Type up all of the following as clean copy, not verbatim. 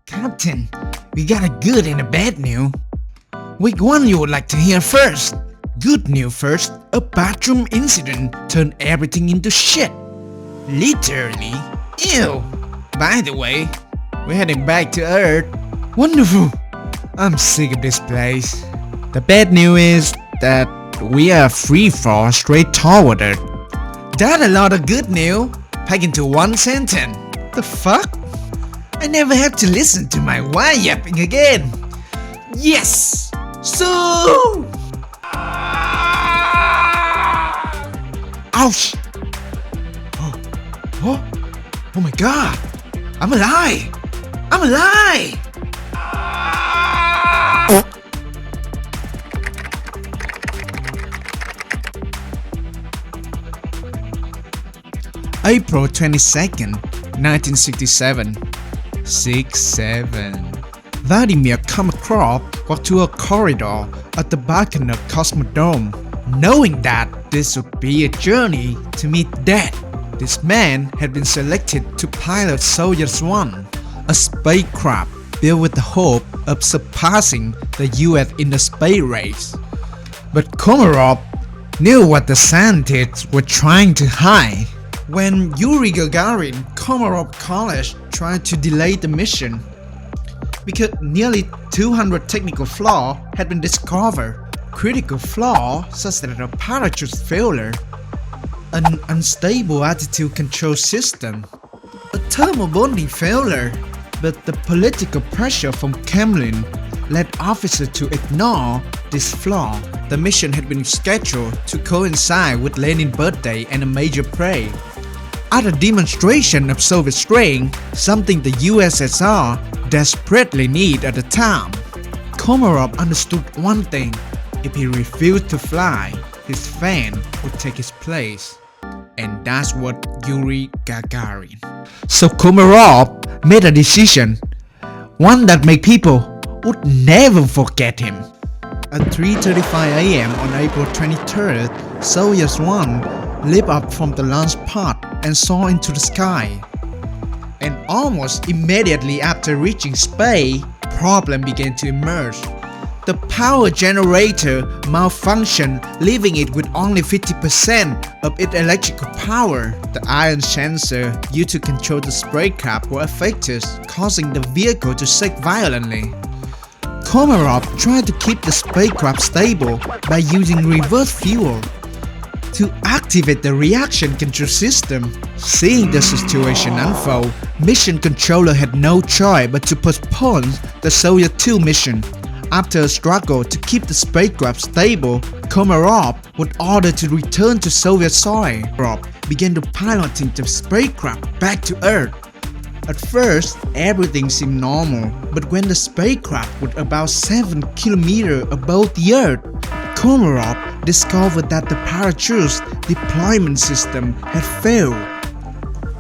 Captain, we got a good and a bad news. Which one you would like to hear first? Good news first, a bathroom incident turned everything into shit. Literally. Ew. By the way, we're heading back to Earth. Wonderful. I'm sick of this place. The bad news is that we are free fall straight toward Earth. That a lot of good news packed into one sentence. The fuck? I never have to listen to my why yapping again. Yes! So! Ouch! Oh my god! I'm alive! I'm alive! April 22nd, 1967. 6-7. Vladimir Komarov walked to a corridor at the Baikonur Cosmodrome. Knowing that this would be a journey to meet death, this man had been selected to pilot Soyuz 1, a spacecraft built with the hope of surpassing the US in the space race. But Komarov knew what the scientists were trying to hide. When Yuri Gagarin Komarov College tried to delay the mission because nearly 200 technical flaws had been discovered. Critical flaws such as a parachute failure, an unstable attitude control system, a thermal bonding failure, but the political pressure from Kremlin led officers to ignore this flaw. The mission had been scheduled to coincide with Lenin's birthday and a major parade. At a demonstration of Soviet strength, something the USSR desperately needed at the time, Komarov understood one thing: if he refused to fly, his fan would take his place. And that's what Yuri Gagarin. So Komarov made a decision, one that made people would never forget him. At 3:35 AM on April 23rd, Soyuz 1 leaped up from the launch pad and saw into the sky. And almost immediately after reaching space, problems began to emerge. The power generator malfunctioned, leaving it with only 50% of its electrical power. The ion sensor used to control the spacecraft were affected, causing the vehicle to shake violently. Komarov tried to keep the spacecraft stable by using reverse fuel to activate the reaction control system. Seeing the situation unfold, mission controller had no choice but to postpone the Soyuz 2 mission. After a struggle to keep the spacecraft stable, Komarov was ordered to return to Soviet soil. Komarov began to piloting the spacecraft back to Earth. At first, everything seemed normal, but when the spacecraft was about 7 kilometers above the Earth, Komarov discovered that the parachute's deployment system had failed.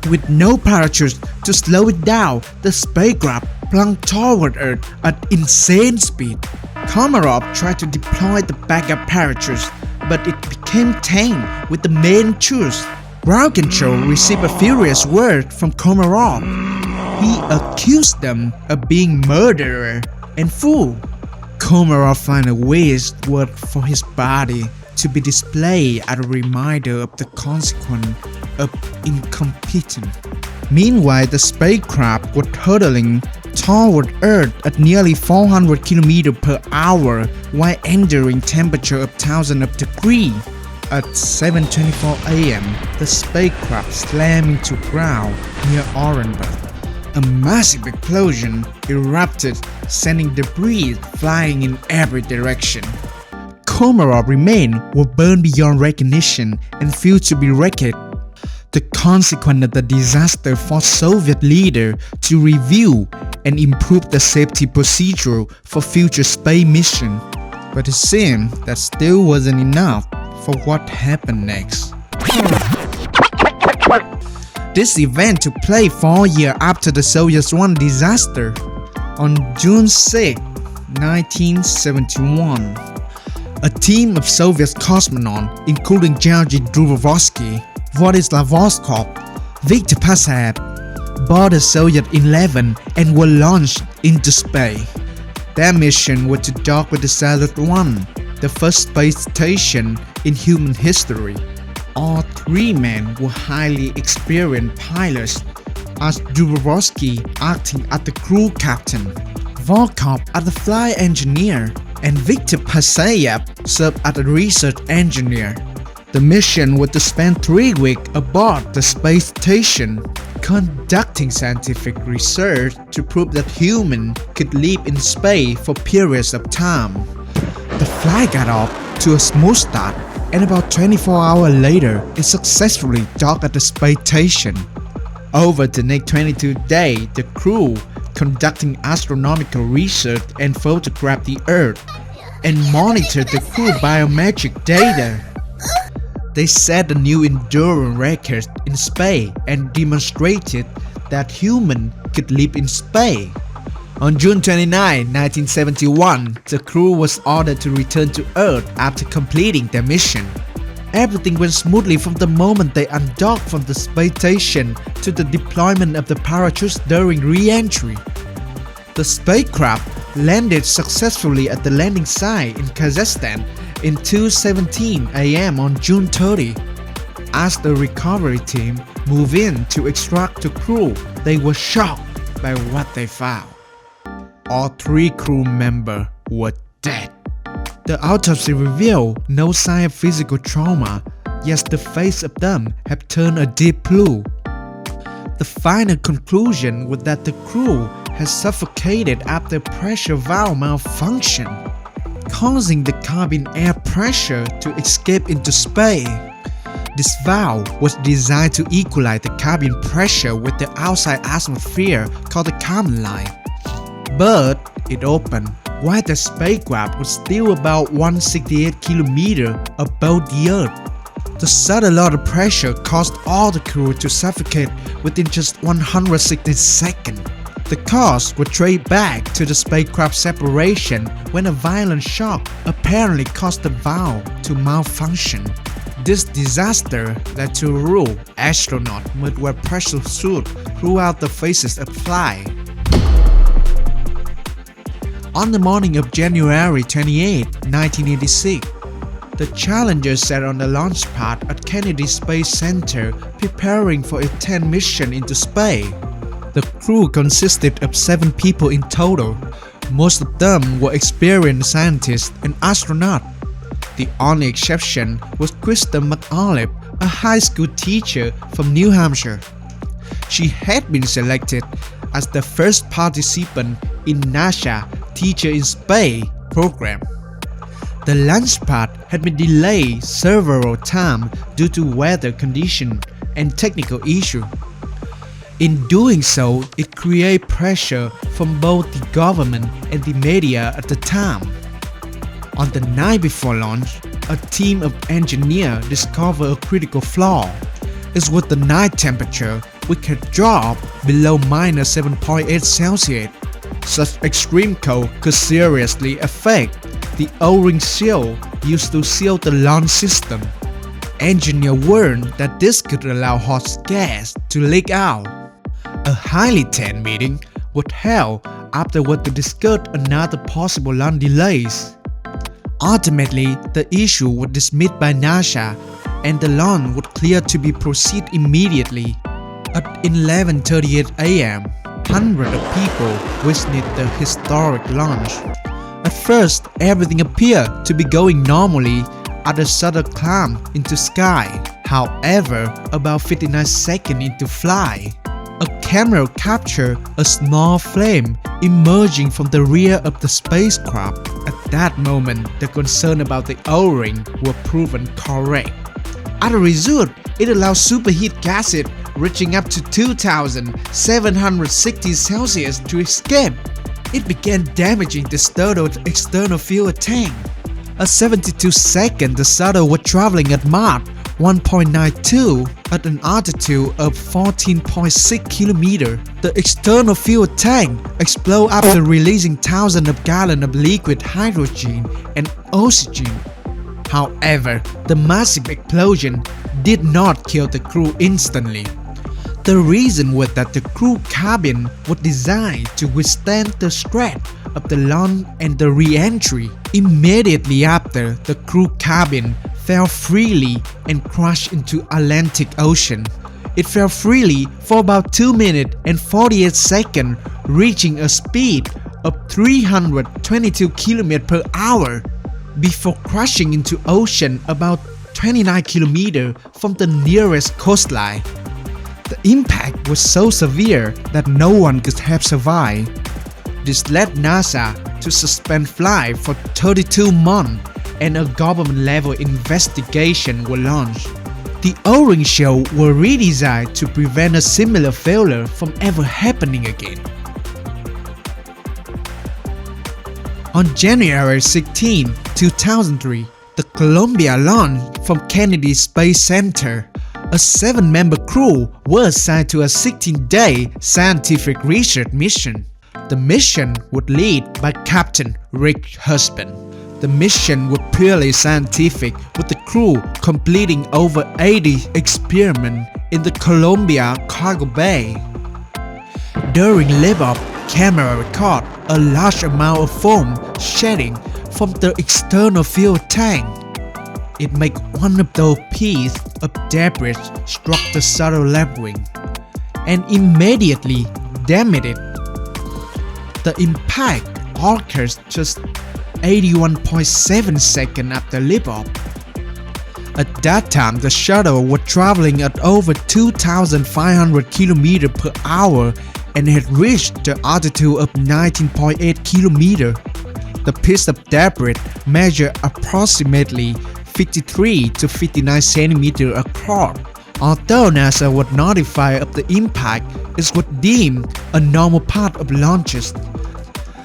With no parachute to slow it down, the spacecraft plunged toward Earth at insane speed. Komarov tried to deploy the backup parachute, but it became tangled with the main chute. Ground control received a furious word from Komarov. He accused them of being murderer and fool. Komarov finally wished word for his body to be displayed as a reminder of the consequence of incompetence. Meanwhile, the spacecraft was hurtling toward Earth at nearly 400 km per hour while enduring temperature of thousands of degrees. At 7:24 AM, the spacecraft slammed into ground near Orenburg. A massive explosion erupted, sending debris flying in every direction. Komarov remains were burned beyond recognition and felt to be wrecked. The consequence of the disaster forced Soviet leaders to review and improve the safety procedure for future space missions. But it seemed that still wasn't enough for what happened next. This event took place 4 years after the Soyuz 1 disaster. On June 6, 1971, A team of Soviet cosmonauts, including Georgy Drubovsky, Vladislav Voskov, Viktor Pasayev, boarded Soyuz 11 and were launched into space. Their mission was to dock with the Salyut 1, the first space station in human history. All three men were highly experienced pilots, as Drubovsky acting as the crew captain, Volkov as the flight engineer, and Viktor Pasayev served as a research engineer. The mission was to spend 3 weeks aboard the space station, conducting scientific research to prove that humans could live in space for periods of time. The flight got off to a smooth start, and about 24 hours later, it successfully docked at the space station. Over the next 22 days, the crew conducting astronomical research and photographed the Earth and monitored the crew biometric data. They set a new endurance record in space and demonstrated that humans could live in space. On June 29, 1971, the crew was ordered to return to Earth after completing their mission. Everything went smoothly from the moment they undocked from the space station to the deployment of the parachutes during re-entry. The spacecraft landed successfully at the landing site in Kazakhstan in 2:17 a.m. on June 30. As the recovery team moved in to extract the crew, they were shocked by what they found. All three crew members were dead. The autopsy revealed no sign of physical trauma, yet the faces of them have turned a deep blue. The final conclusion was that the crew had suffocated after pressure valve malfunction, causing the cabin air pressure to escape into space. This valve was designed to equalize the cabin pressure with the outside atmosphere called the cabin line. But it opened while the spacecraft was still about 168 km above the Earth. The sudden lot of pressure caused all the crew to suffocate within just 160 seconds. The cause was traced back to the spacecraft separation when a violent shock apparently caused the valve to malfunction. This disaster led to a rule astronauts must wear pressure suits throughout the phases of flight. On the morning of January 28, 1986, the Challenger sat on the launch pad at Kennedy Space Center preparing for its 10th mission into space. The crew consisted of 7 people in total. Most of them were experienced scientists and astronauts. The only exception was Krista McAuliffe, a high school teacher from New Hampshire. She had been selected as the first participant in NASA Teacher in Space program. The launch pad had been delayed several times due to weather conditions and technical issues. In doing so, it created pressure from both the government and the media at the time. On the night before launch, a team of engineers discovered a critical flaw. It was the night temperature, which had dropped below -7.8 Celsius. Such extreme cold could seriously affect the O-ring seal used to seal the launch system. Engineers warned that this could allow hot gas to leak out. A highly tense meeting was held afterward to discuss another possible launch delays. Ultimately, the issue was dismissed by NASA and the launch was cleared to be proceed immediately. At 11:38 a.m., hundreds of people witnessed the historic launch. At first, everything appeared to be going normally as the shuttle climbed into sky. However, about 59 seconds into flight, a camera captured a small flame emerging from the rear of the spacecraft. At that moment, the concern about the O-ring were proven correct. As a result, it allowed superheat gases reaching up to 2,760 Celsius to escape. It began damaging the shuttle's external fuel tank. At 72 seconds the shuttle was traveling at Mach 1.92 at an altitude of 14.6 km. The external fuel tank exploded after releasing thousands of gallons of liquid hydrogen and oxygen. However, the massive explosion did not kill the crew instantly. The reason was that the crew cabin was designed to withstand the stress of the launch and the re-entry. Immediately after, the crew cabin fell freely and crashed into Atlantic Ocean. It fell freely for about 2 minutes and 48 seconds, reaching a speed of 322 km per hour before crashing into ocean about 29 km from the nearest coastline. The impact was so severe that no one could have survived. This led NASA to suspend flight for 32 months, and a government-level investigation was launched. The O-ring shell were redesigned to prevent a similar failure from ever happening again. On January 16, 2003, the Columbia launched from Kennedy Space Center. A 7-member crew was assigned to a 16-day scientific research mission. The mission was led by Captain Rick Husband. The mission was purely scientific, with the crew completing over 80 experiments in the Columbia cargo bay. During liftoff, camera recorded a large amount of foam shedding from the external fuel tank. It made one of those pieces of debris struck the shuttle left wing and immediately damaged it. The impact occurred just 81.7 seconds after liftoff. At that time, the shuttle was traveling at over 2,500 km per hour and had reached the altitude of 19.8 km. The piece of debris measured approximately 53 to 59 centimeters across. Although NASA was notified of the impact, it was deemed a normal part of launches.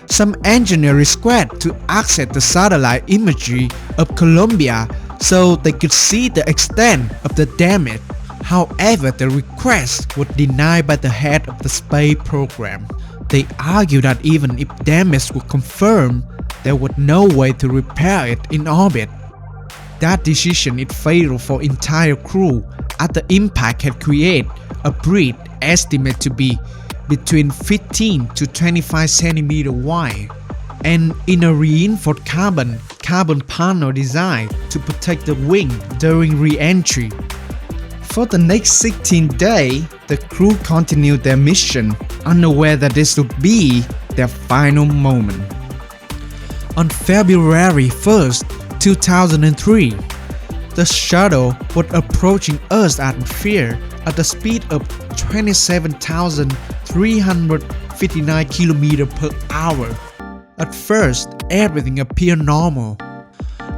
Some engineers squared to access the satellite imagery of Columbia so they could see the extent of the damage. However, the request was denied by the head of the space program. They argued that even if damage was confirmed, there was no way to repair it in orbit. That decision is fatal for entire crew, as the impact had created a breach estimated to be between 15 to 25 cm wide, and in a reinforced carbon panel designed to protect the wing during re-entry. For the next 16 days, the crew continued their mission, unaware that this would be their final moment. On February 1st, 2003, the shuttle was approaching Earth's atmosphere at a speed of 27,359 km per hour. At first, everything appeared normal.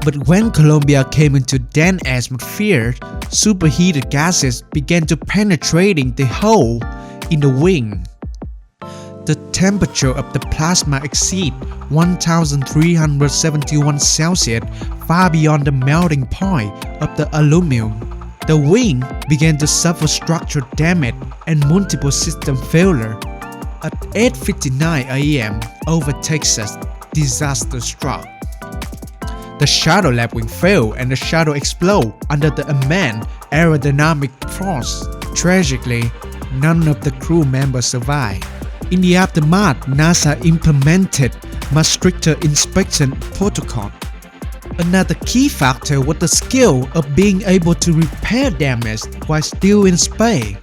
But when Columbia came into dense atmosphere, superheated gases began to penetrating the hole in the wing. The temperature of the plasma exceeded 1,371 Celsius, far beyond the melting point of the aluminum. The wing began to suffer structural damage and multiple system failure. At 8:59 a.m. over Texas, disaster struck. The shuttle left wing failed and the shuttle exploded under the immense aerodynamic force. Tragically, none of the crew members survived. In the aftermath, NASA implemented much stricter inspection protocol. Another key factor was the skill of being able to repair damage while still in space.